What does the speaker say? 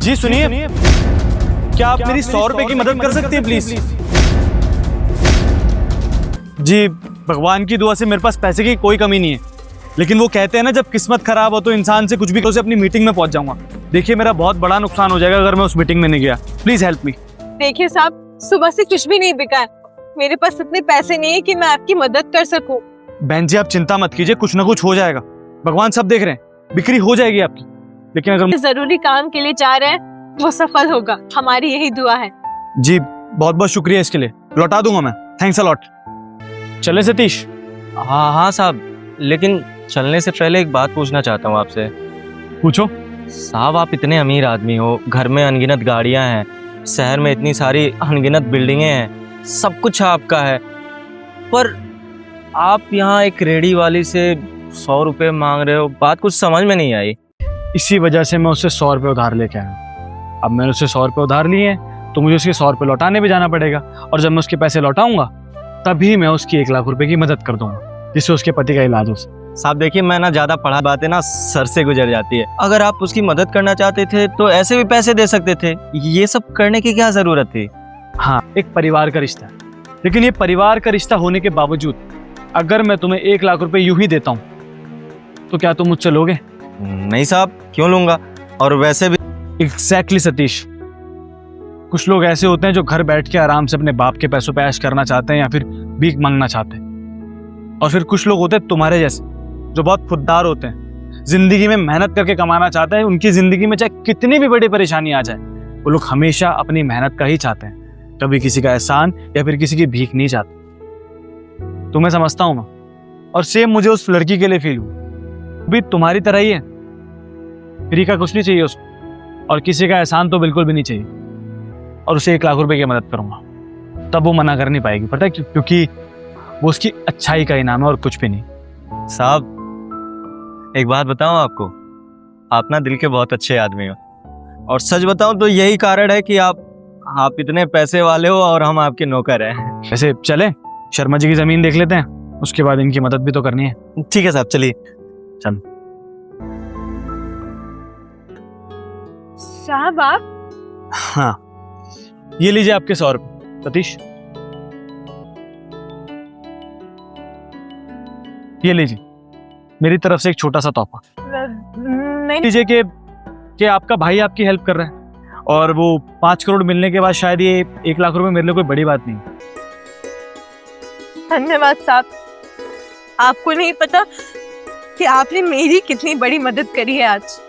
जी सुनिए, क्या आप मेरी 100 रुपए की मदद कर सकती है प्लीज? जी, भगवान की दुआ से मेरे पास पैसे की कोई कमी नहीं है, लेकिन वो कहते हैं ना, जब किस्मत खराब हो तो इंसान से कुछ भी करो से अपनी मीटिंग में पहुंच जाऊंगा। देखिए, मेरा बहुत बड़ा नुकसान हो जाएगा अगर मैं उस मीटिंग में नहीं गया। Please help me. देखिए साहब, सुबह से कुछ भी नहीं बिका है। मेरे पास इतने पैसे नहीं है कि मैं आपकी मदद कर सकूं। बहन जी, आप चिंता मत कीजिए, कुछ ना कुछ हो जाएगा। भगवान सब देख रहे हैं, बिक्री हो जाएगी आपकी। लेकिन अगर जरूरी काम के लिए जा रहे हैं वो सफल होगा, हमारी यही दुआ है। जी, बहुत बहुत शुक्रिया इसके लिए, लौटा दूंगा मैं। Thanks a lot. चले सतीश? हाँ हाँ साहब, लेकिन चलने से पहले एक बात पूछना चाहता हूँ आपसे। पूछो। साहब, आप इतने अमीर आदमी हो, घर में अनगिनत गाड़ियाँ हैं, शहर में इतनी सारी अनगिनत बिल्डिंगें हैं, सब कुछ आपका है, पर आप यहाँ एक रेडी वाली से 100 रुपये मांग रहे हो। बात कुछ समझ में नहीं आई। इसी वजह से मैं उससे 100 रुपये उधार लेके आया। अब मैंने उससे 100 रुपये उधार लिए हैं तो मुझे उसके 100 रुपये लौटाने भी जाना पड़ेगा, और जब मैं उसके पैसे लौटाऊंगा तभी मैं उसकी 1 लाख रुपए की मदद कर दूंगा, जिससे उसके पति का इलाज हो। साहब देखिए, मैं ना ज़्यादा पढ़ा, बातें ना सर से गुजर जाती है। अगर आप उसकी मदद करना चाहते थे तो ऐसे भी पैसे दे सकते थे, ये सब करने की क्या ज़रूरत थी? हाँ, एक परिवार का रिश्ता है, लेकिन ये परिवार का रिश्ता होने के बावजूद अगर मैं तुम्हें 1 लाख रुपए यूं ही देता हूँ तो क्या तुम मुझसे लोगे? नहीं साहब, क्यों लूँगा? और वैसे भी एग्जैक्टली सतीश, कुछ लोग ऐसे होते हैं जो घर बैठ के आराम से अपने बाप के पैसों पे ऐश करना चाहते हैं या फिर भीख मांगना चाहते हैं, और फिर कुछ लोग होते हैं तुम्हारे जैसे जो बहुत खुददार होते हैं, जिंदगी में मेहनत करके कमाना चाहते हैं। उनकी जिंदगी में चाहे कितनी भी बड़ी परेशानी आ जाए, वो लोग हमेशा अपनी मेहनत का ही चाहते हैं, कभी किसी का एहसान या फिर किसी की भीख नहीं चाहते। तुम्हें समझता हूं मैं, और सेम मुझे उस लड़की के लिए फील हुआ, भी तुम्हारी तरह ही है। फ्री का कुछ नहीं चाहिए उसको, और किसी का एहसान तो बिल्कुल भी नहीं चाहिए, और उसे 1 लाख रुपए की मदद करूंगा तब वो मना कर नहीं पाएगी। पता है क्यों? क्योंकि वो उसकी अच्छाई का इनाम है और कुछ भी नहीं। साहब, एक बात बताऊं आपको, आप ना दिल के बहुत अच्छे आदमी हो, और सच बताऊं तो यही कारण है कि आप इतने पैसे वाले हो और हम आपके नौकर हैं। वैसे चले शर्मा जी की जमीन देख लेते हैं, उसके बाद इनकी मदद भी तो करनी है। ठीक है साहब, चलिए। चल। साहब आप? हाँ, ये लीजिए आपके 100 रुपये। सतीश, ये लीजिए मेरी तरफ से एक छोटा सा तोहफा। नहीं, लीजिए कि आपका भाई आपकी हेल्प कर रहा है, और वो 5 करोड़ मिलने के बाद शायद ये 1 लाख रुपए मेरे लिए कोई बड़ी बात नहीं। धन्यवाद साहब। आपको नहीं पता कि आपने मेरी कितनी बड़ी मदद करी है आज।